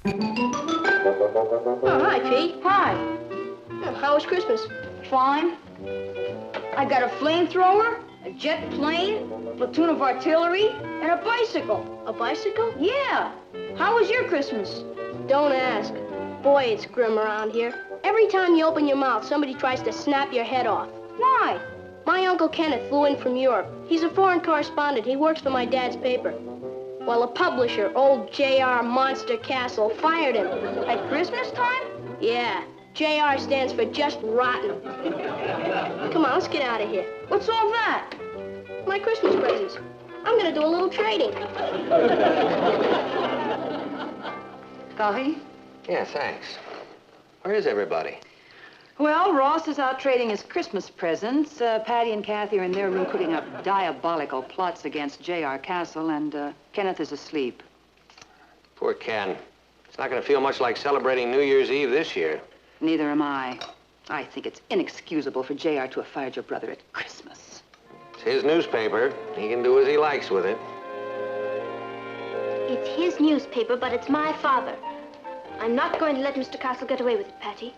Oh, hi, Pete. Hi. How was Christmas? Fine. I got a flamethrower, a jet plane, a platoon of artillery, and a bicycle. A bicycle? Yeah. How was your Christmas? Don't ask. Boy, it's grim around here. Every time you open your mouth, somebody tries to snap your head off. Why? My Uncle Kenneth flew in from Europe. He's a foreign correspondent. He works for my dad's paper. Well, a publisher, old J.R. Monster Castle, fired him. At Christmas time? Yeah. J.R. stands for just rotten. Come on, let's get out of here. What's all that? My Christmas presents. I'm gonna do a little trading. Coffee? Yeah, thanks. Where is everybody? Well, Ross is out trading his Christmas presents. Patty and Kathy are in their room putting up diabolical plots against J.R. Castle, and Kenneth is asleep. Poor Ken. It's not going to feel much like celebrating New Year's Eve this year. Neither am I. I think it's inexcusable for J.R. to have fired your brother at Christmas. It's his newspaper. He can do as he likes with it. It's his newspaper, but it's my father. I'm not going to let Mr. Castle get away with it, Patty.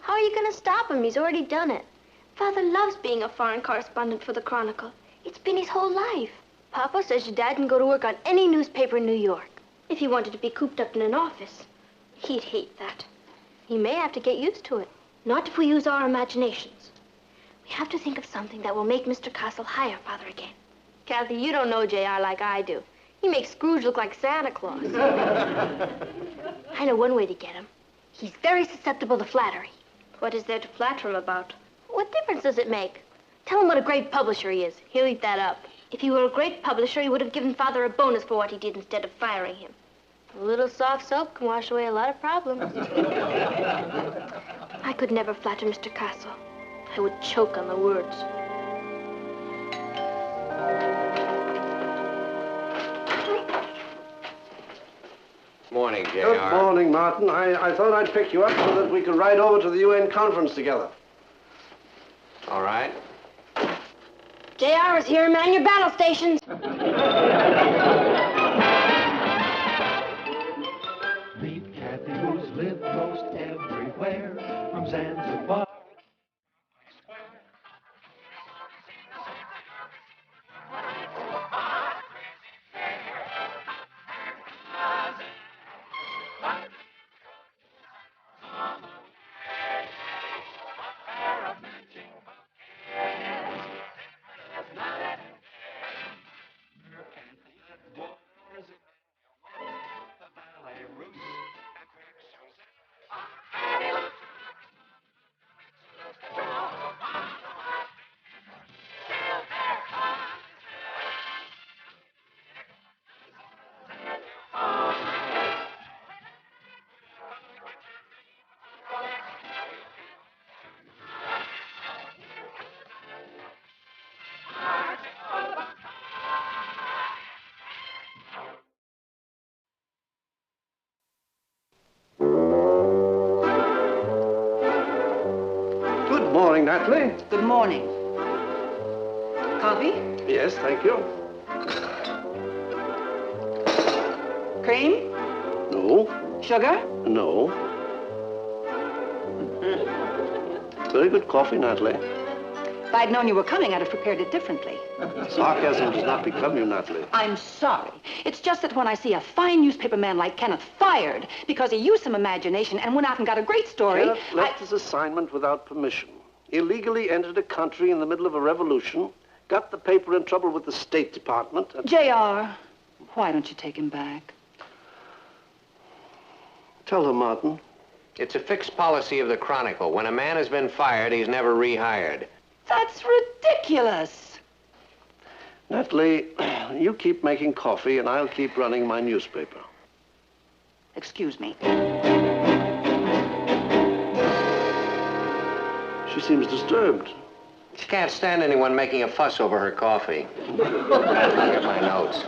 How are you going to stop him? He's already done it. Father loves being a foreign correspondent for the Chronicle. It's been his whole life. Papa says your dad can go to work on any newspaper in New York. If he wanted to be cooped up in an office, he'd hate that. He may have to get used to it. Not if we use our imaginations. We have to think of something that will make Mr. Castle hire Father again. Kathy, you don't know J.R. like I do. He makes Scrooge look like Santa Claus. I know one way to get him. He's very susceptible to flattery. What is there to flatter him about? What difference does it make? Tell him what a great publisher he is. He'll eat that up. If he were a great publisher, he would have given Father a bonus for what he did instead of firing him. A little soft soap can wash away a lot of problems. I could never flatter Mr. Castle. I would choke on the words. Morning, J.R. Good morning, Martin. I thought I'd pick you up so that we could ride over to the UN conference together. All right. JR is here, man your battle stations. Meet Kathy, who's lived most everywhere, from Zanzibar. Good morning, Natalie. Good morning. Coffee? Yes, thank you. Cream? No. Sugar? No. Very good coffee, Natalie. If I'd known you were coming, I'd have prepared it differently. Sarcasm does not become you, Natalie. I'm sorry. It's just that when I see a fine newspaper man like Kenneth fired because he used some imagination and went out and got a great story, Kenneth left his assignment without permission. Illegally entered a country in the middle of a revolution, got the paper in trouble with the State Department, and... J.R., why don't you take him back? Tell her, Martin. It's a fixed policy of the Chronicle. When a man has been fired, he's never rehired. That's ridiculous. Natalie, you keep making coffee and I'll keep running my newspaper. Excuse me. She seems disturbed. She can't stand anyone making a fuss over her coffee. Look at my notes.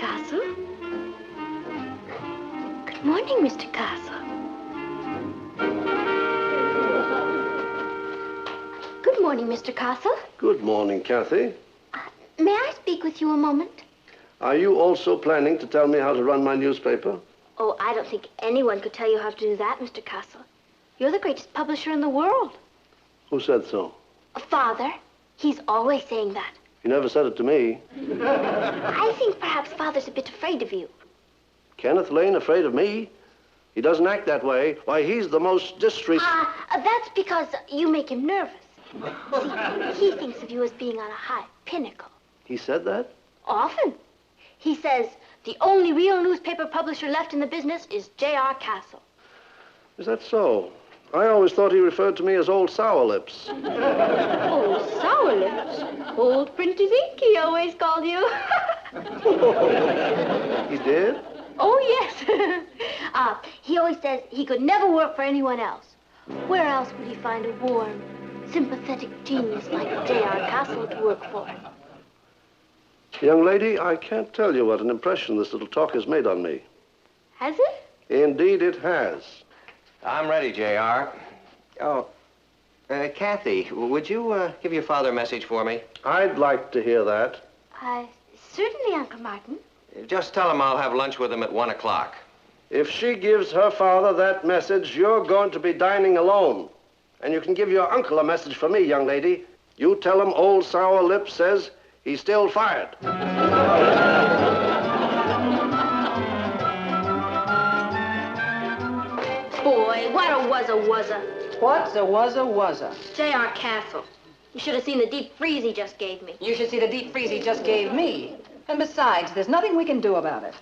Castle. Good morning, Mr. Castle. Good morning, Mr. Castle. Good morning, Kathy. May I speak with you a moment? Are you also planning to tell me how to run my newspaper? Oh, I don't think anyone could tell you how to do that, Mr. Castle. You're the greatest publisher in the world. Who said so? Father. He's always saying that. He never said it to me. I think perhaps Father's a bit afraid of you. Kenneth Lane afraid of me? He doesn't act that way. Why, he's the most That's because you make him nervous. See, he thinks of you as being on a high pinnacle. He said that? Often. He says the only real newspaper publisher left in the business is J.R. Castle. Is that so? I always thought he referred to me as Old Sour Lips. Old Sour Lips? Old Printer's Ink, he always called you. He did? Oh, yes. He always says he could never work for anyone else. Where else would he find a warm, sympathetic genius like J.R. Castle to work for? Young lady, I can't tell you what an impression this little talk has made on me. Has it? Indeed, it has. I'm ready, J.R. Oh, Kathy, would you give your father a message for me? I'd like to hear that. Certainly, Uncle Martin. Just tell him I'll have lunch with him at 1 o'clock. If she gives her father that message, you're going to be dining alone. And you can give your uncle a message for me, young lady. You tell him Old Sour Lips says he's still fired. Boy, what a wuzza. What's a wuzza? J.R. Castle. You should have seen the deep freeze he just gave me. You should see the deep freeze he just gave me. And besides, there's nothing we can do about it.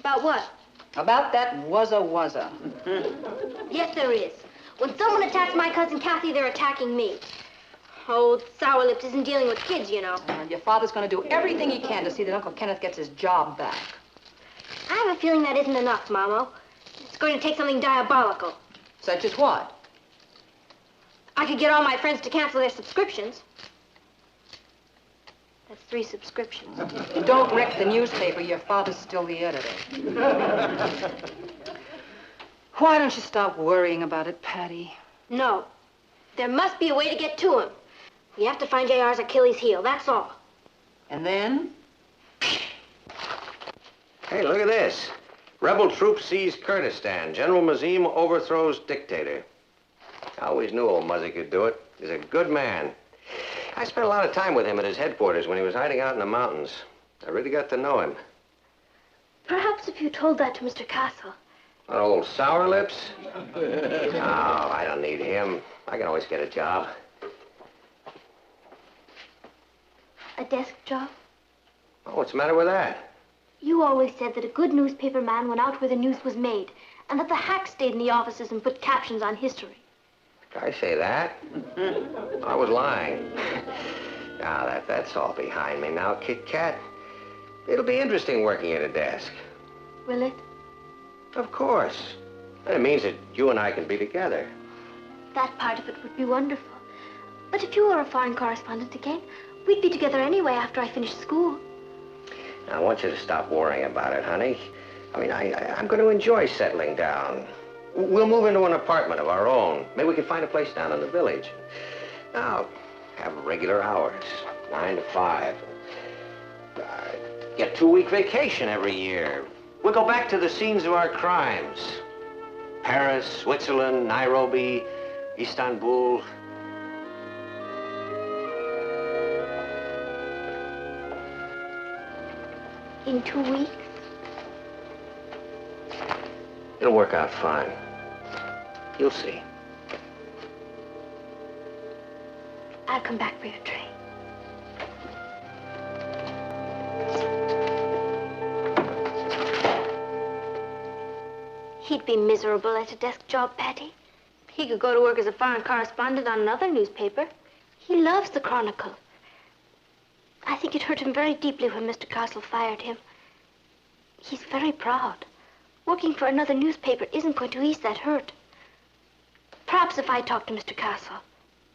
About what? About that wuzza. Yes, there is. When someone attacks my cousin Kathy, they're attacking me. Old Sour Lips isn't dealing with kids, you know. And your father's going to do everything he can to see that Uncle Kenneth gets his job back. I have a feeling that isn't enough, Mamo. It's going to take something diabolical. Such as what? I could get all my friends to cancel their subscriptions. That's 3 subscriptions. Don't wreck the newspaper. Your father's still the editor. Why don't you stop worrying about it, Patty? No. There must be a way to get to him. We have to find J.R.'s Achilles heel, that's all. And then? Hey, look at this. Rebel troops seize Kurdistan. General Mazim overthrows dictator. I always knew old Muzzy could do it. He's a good man. I spent a lot of time with him at his headquarters when he was hiding out in the mountains. I really got to know him. Perhaps if you told that to Mr. Castle. What, old Sour Lips? No, I don't need him. I can always get a job. A desk job? Oh, what's the matter with that? You always said that a good newspaper man went out where the news was made, and that the hacks stayed in the offices and put captions on history. Did I say that? I was lying. Now, that's all behind me now, Kit Kat. It'll be interesting working at a desk. Will it? Of course. It means that you and I can be together. That part of it would be wonderful. But if you were a foreign correspondent again, we'd be together anyway after I finished school. Now, I want you to stop worrying about it, honey. I mean, I'm going to enjoy settling down. We'll move into an apartment of our own. Maybe we can find a place down in the village. Now, have regular hours, 9 to 5. Get 2-week vacation every year. We'll go back to the scenes of our crimes. Paris, Switzerland, Nairobi, Istanbul. In 2 weeks? It'll work out fine. You'll see. I'll come back for your tray. He'd be miserable at a desk job, Patty. He could go to work as a foreign correspondent on another newspaper. He loves the Chronicle. I think it hurt him very deeply when Mr. Castle fired him. He's very proud. Working for another newspaper isn't going to ease that hurt. Perhaps if I talk to Mr. Castle.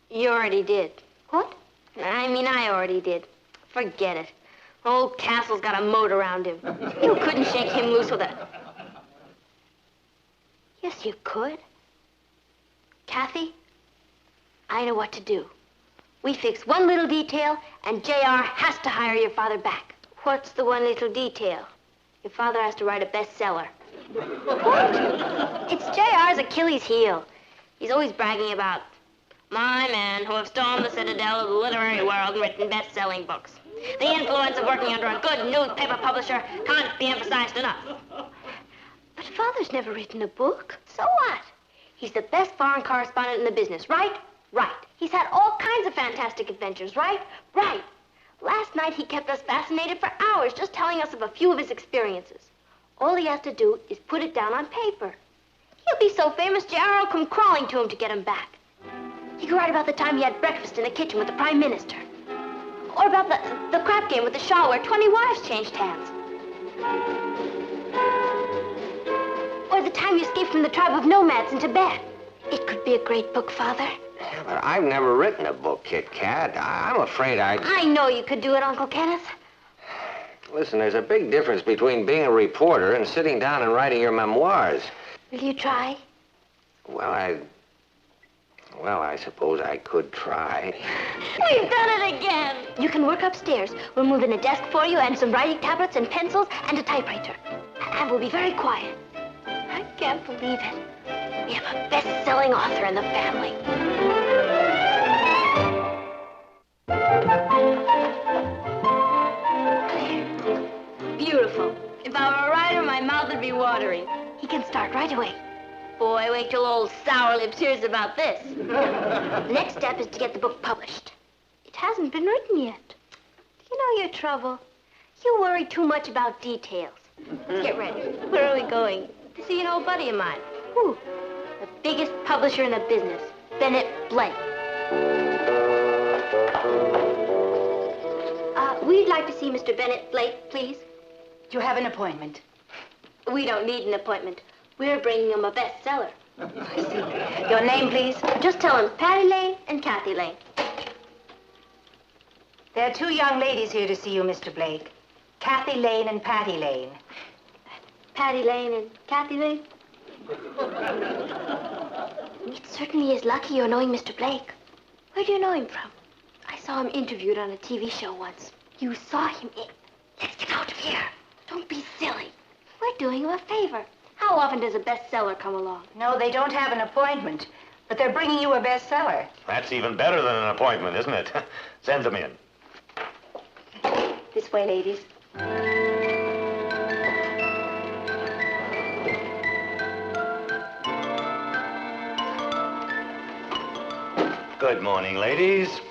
You already did. What? I mean, I already did. Forget it. Old Castle's got a moat around him. You couldn't shake him loose with a... Yes, you could. Kathy, I know what to do. We fix one little detail, and J.R. has to hire your father back. What's the one little detail? Your father has to write a bestseller. What? It's J.R.'s Achilles heel. He's always bragging about my men who have stormed the citadel of the literary world and written best-selling books. The influence of working under a good newspaper publisher can't be emphasized enough. But Father's never written a book. So what? He's the best foreign correspondent in the business, right? Right. He's had all kinds of fantastic adventures, right? Right. Last night he kept us fascinated for hours just telling us of a few of his experiences. All he has to do is put it down on paper. He'll be so famous, J.R. will come crawling to him to get him back. He could write about the time he had breakfast in the kitchen with the Prime Minister. Or about the crap game with the Shah where 20 wives changed hands. Or the time you escaped from the tribe of nomads in Tibet. It could be a great book, Father. Yeah, but I've never written a book, Kit Kat. I'm afraid I know you could do it, Uncle Kenneth. Listen, there's a big difference between being a reporter and sitting down and writing your memoirs. Will you try? Well, I suppose I could try. We've done it again. You can work upstairs. We'll move in a desk for you and some writing tablets and pencils and a typewriter. And we'll be very quiet. I can't believe it. We have a best-selling author in the family. There. Beautiful. If I were a writer, my mouth would be watering. He can start right away. Boy, wait till old Sour Lips hears about this. The next step is to get the book published. It hasn't been written yet. Do you know your trouble? You worry too much about details. Let's get ready. Where are we going? To see an old buddy of mine. Who? The biggest publisher in the business, Bennett Blake. We'd like to see Mr. Bennett Blake, please. You have an appointment. We don't need an appointment. We're bringing him a bestseller. I see. Your name, please? Just tell him Patty Lane and Kathy Lane. There are two young ladies here to see you, Mr. Blake. Kathy Lane and Patty Lane. Patty Lane and Kathy Lane? It certainly is lucky you're knowing Mr. Blake. Where do you know him from? I saw him interviewed on a TV show once. You saw him in... Let's get out of here. Don't be silly. We're doing him a favor. How often does a bestseller come along? No, they don't have an appointment, but they're bringing you a bestseller. That's even better than an appointment, isn't it? Send them in. This way, ladies. Good morning, ladies.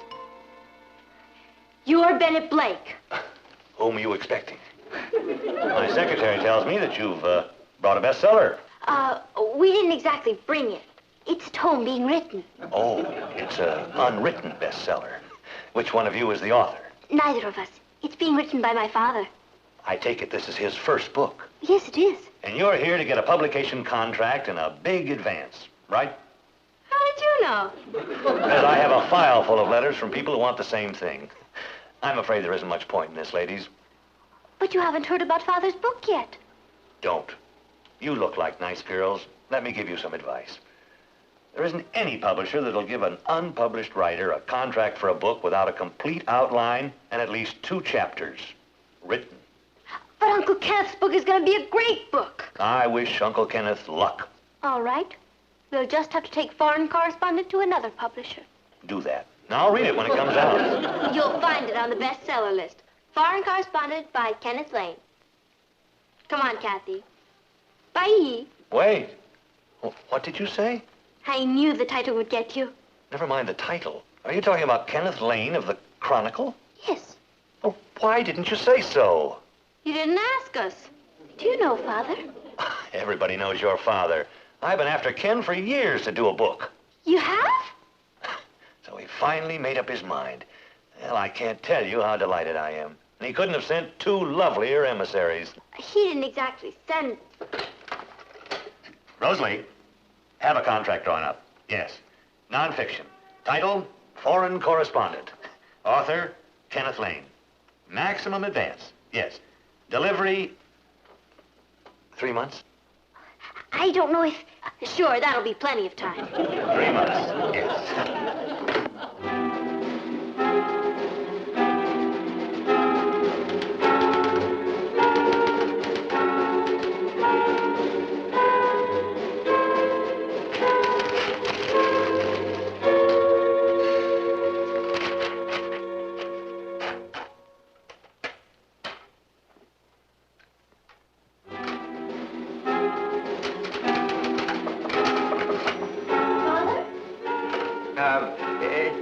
You're Bennett Blake. Whom are you expecting? My secretary tells me that you've brought a bestseller. We didn't exactly bring it. It's at home being written. Oh, it's an unwritten bestseller. Which one of you is the author? Neither of us. It's being written by my father. I take it this is his first book. Yes, it is. And you're here to get a publication contract and a big advance, right? How did you know? Because I have a file full of letters from people who want the same thing. I'm afraid there isn't much point in this, ladies. But you haven't heard about Father's book yet. Don't. You look like nice girls. Let me give you some advice. There isn't any publisher that'll give an unpublished writer a contract for a book without a complete outline and at least 2 chapters written. But Uncle Kenneth's book is going to be a great book. I wish Uncle Kenneth luck. All right. We'll just have to take foreign correspondent to another publisher. Do that. Now I'll read it when it comes out. You'll find it on the bestseller list. Foreign correspondent by Kenneth Lane. Come on, Kathy. Bye. Wait. What did you say? I knew the title would get you. Never mind the title. Are you talking about Kenneth Lane of the Chronicle? Yes. Oh, why didn't you say so? You didn't ask us. Do you know Father? Everybody knows your father. I've been after Ken for years to do a book. You have? So he finally made up his mind. Well, I can't tell you how delighted I am. And he couldn't have sent 2 lovelier emissaries. He didn't exactly send... Rosalie, have a contract drawn up. Yes. Non-fiction. Title, Foreign Correspondent. Author, Kenneth Lane. Maximum advance, yes. Delivery, 3 months? I don't know if... Sure, that'll be plenty of time. 3 months, yes.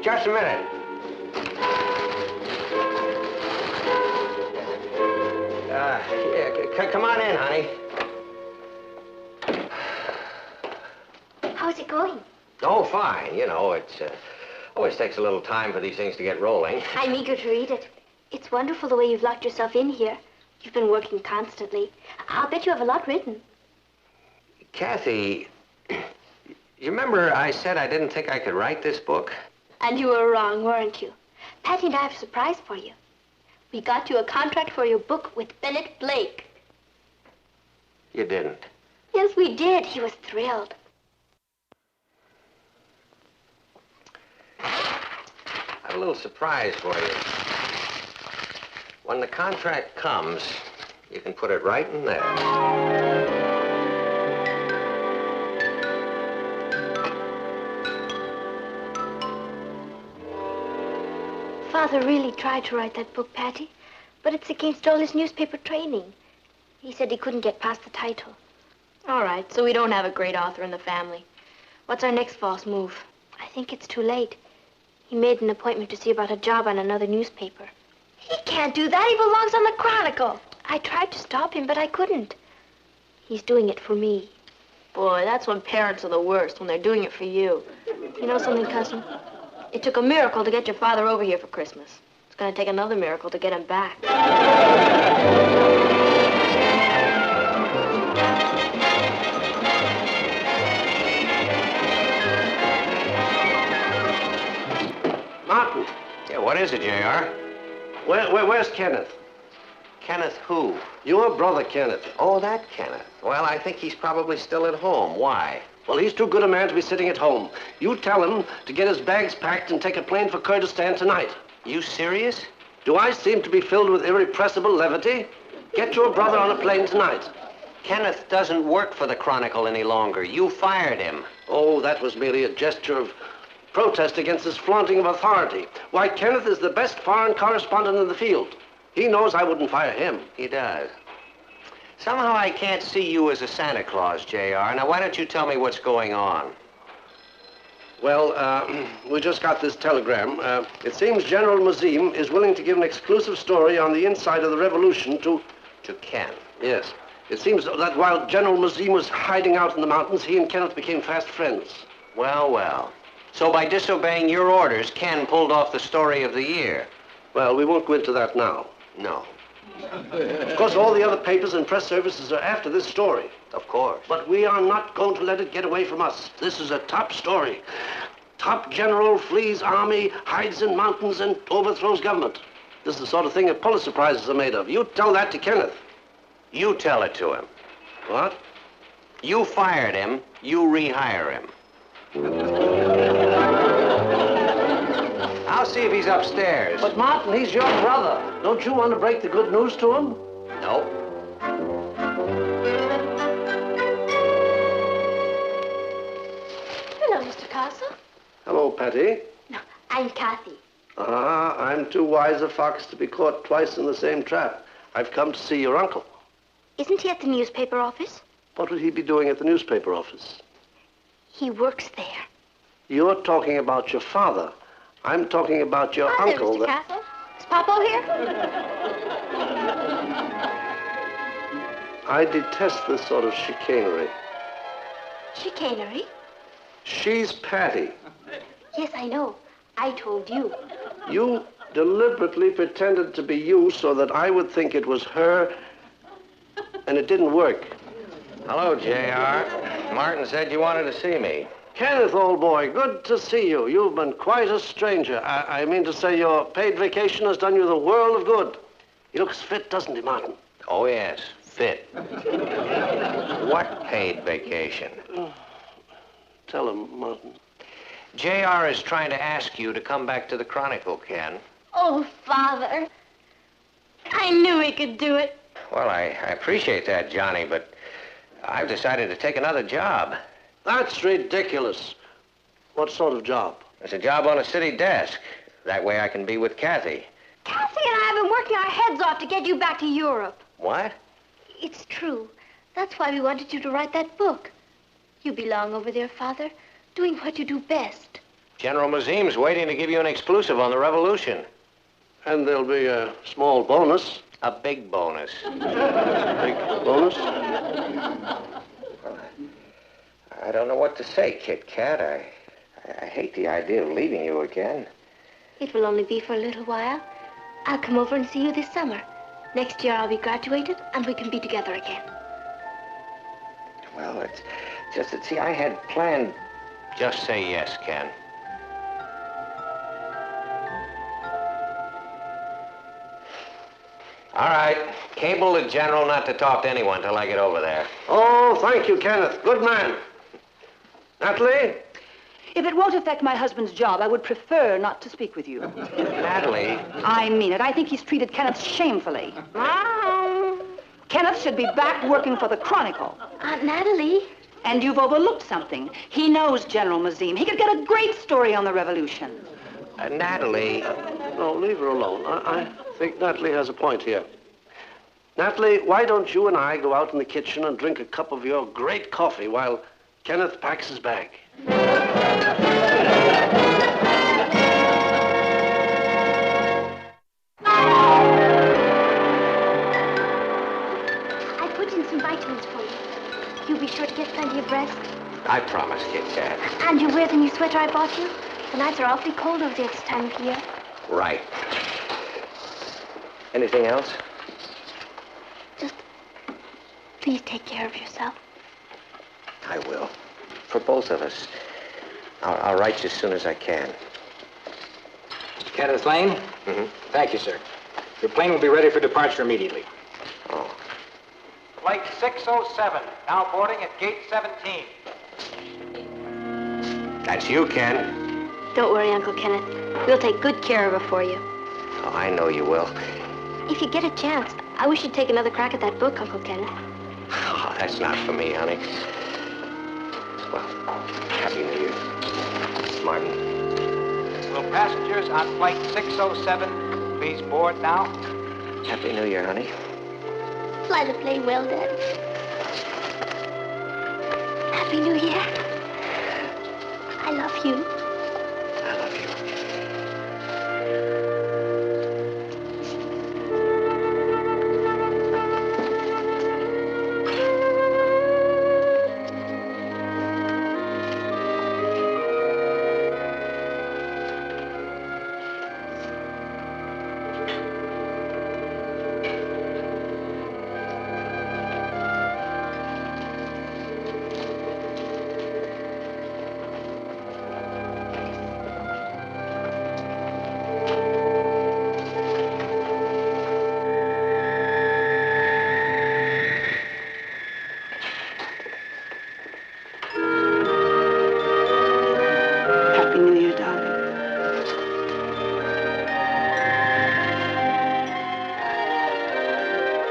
Just a minute. Come on in, honey. How's it going? Oh, fine. You know, it's always takes a little time for these things to get rolling. I'm eager to read it. It's wonderful the way you've locked yourself in here. You've been working constantly. I'll bet you have a lot written. Kathy, you remember I said I didn't think I could write this book? And you were wrong, weren't you? Patty and I have a surprise for you. We got you a contract for your book with Bennett Blake. You didn't. Yes, we did. He was thrilled. I have a little surprise for you. When the contract comes, you can put it right in there. Father really tried to write that book, Patty, but it's against all his newspaper training. He said he couldn't get past the title. All right, so we don't have a great author in the family. What's our next false move? I think it's too late. He made an appointment to see about a job on another newspaper. He can't do that. He belongs on the Chronicle. I tried to stop him, but I couldn't. He's doing it for me. Boy, that's when parents are the worst, when they're doing it for you. You know something, cousin? It took a miracle to get your father over here for Christmas. It's going to take another miracle to get him back. Martin. Yeah, what is it, J.R.? Where's Kenneth? Kenneth who? Your brother, Kenneth. Oh, that Kenneth. Well, I think he's probably still at home. Why? Well, he's too good a man to be sitting at home. You tell him to get his bags packed and take a plane for Kurdistan tonight. You serious? Do I seem to be filled with irrepressible levity? Get your brother on a plane tonight. Kenneth doesn't work for the Chronicle any longer. You fired him. Oh, that was merely a gesture of protest against this flaunting of authority. Why, Kenneth is the best foreign correspondent in the field. He knows I wouldn't fire him. He does. Somehow I can't see you as a Santa Claus, J.R. Now, why don't you tell me what's going on? Well, we just got this telegram. It seems General Mazim is willing to give an exclusive story on the inside of the revolution to Ken. Yes. It seems that while General Mazim was hiding out in the mountains, he and Kenneth became fast friends. Well, well. So by disobeying your orders, Ken pulled off the story of the year. Well, we won't go into that now. No. Of course, all the other papers and press services are after this story. Of course. But we are not going to let it get away from us. This is a top story. Top general flees army, hides in mountains, and overthrows government. This is the sort of thing that Pulitzer Prizes are made of. You tell that to Kenneth. You tell it to him. What? You fired him, you rehire him. I'll see if he's upstairs. But Martin, he's your brother. Don't you want to break the good news to him? No. Hello, Mr. Castle. Hello, Patty. No, I'm Kathy. I'm too wise a fox to be caught twice in the same trap. I've come to see your uncle. Isn't he at the newspaper office? What would he be doing at the newspaper office? He works there. You're talking about your father. I'm talking about your Hi uncle. there, Mr. Castle. Is Papa here? I detest this sort of chicanery. Chicanery? She's Patty. Yes, I know. I told you. You deliberately pretended to be you so that I would think it was her, and it didn't work. Hello, J.R. Martin said you wanted to see me. Kenneth, old boy, good to see you. You've been quite a stranger. I mean to say your paid vacation has done you the world of good. He looks fit, doesn't he, Martin? Oh, yes, fit. What paid vacation? Tell him, Martin. JR is trying to ask you to come back to the Chronicle, Ken. Oh, Father. I knew he could do it. Well, I appreciate that, Johnny, but I've decided to take another job. That's ridiculous. What sort of job? It's a job on a city desk. That way I can be with Kathy. Kathy and I have been working our heads off to get you back to Europe. What? It's true. That's why we wanted you to write that book. You belong over there, Father, doing what you do best. General Mazim's waiting to give you an exclusive on the revolution. And there'll be a small bonus. A big bonus. Big bonus? I don't know what to say, Kit Kat. I hate the idea of leaving you again. It will only be for a little while. I'll come over and see you this summer. Next year I'll be graduated and we can be together again. Well, it's just that, see, I had planned... Just say yes, Ken. All right. Cable the General not to talk to anyone till I get over there. Oh, thank you, Kenneth. Good man. Natalie? If it won't affect my husband's job, I would prefer not to speak with you. Natalie? I mean it. I think he's treated Kenneth shamefully. Kenneth should be back working for the Chronicle. Aunt Natalie? And you've overlooked something. He knows General Mazim. He could get a great story on the revolution. Natalie... No, leave her alone. I think Natalie has a point here. Natalie, why don't you and I go out in the kitchen and drink a cup of your great coffee while Kenneth packs his bag? I put in some vitamins for you. You'll be sure to get plenty of rest. I promise, Kit Kat. And you wear the new sweater I bought you? The nights are awfully cold over there this time of year. Right. Anything else? Just please take care of yourself. I will. For both of us. I'll write you as soon as I can. Mr. Kenneth Lane? Mm-hmm. Thank you, sir. Your plane will be ready for departure immediately. Oh. Flight 607, now boarding at gate 17. That's you, Ken. Don't worry, Uncle Kenneth. We'll take good care of her for you. Oh, I know you will. If you get a chance, I wish you'd take another crack at that book, Uncle Kenneth. Oh, that's not for me, honey. Well, Happy New Year. Martin. Will passengers on flight 607 please board now? Happy New Year, honey. Fly the plane well, Dad. Happy New Year. I love you. I love you. Happy New Year, darling.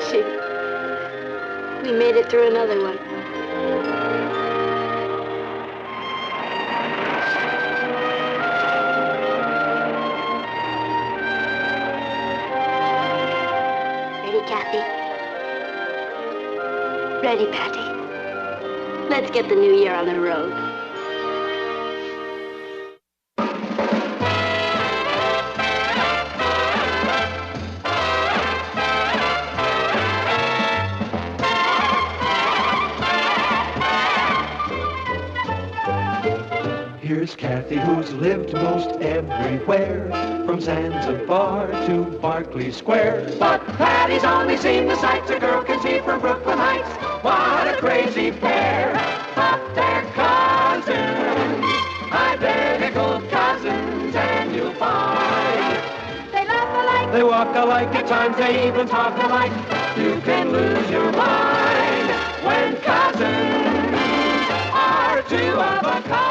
Gee, we made it through another one. Ready, Kathy? Ready, Patty? Let's get the new year on the road. Here's Kathy, who's lived most everywhere, from Zanzibar to Berkeley Square. But Patty's only seen the sights a girl can see from Brooklyn Heights. What a crazy pair, but they're cousins, identical cousins, and you'll find they laugh alike, They walk alike, at times they even talk alike. You can lose your mind when cousins are two of a kind.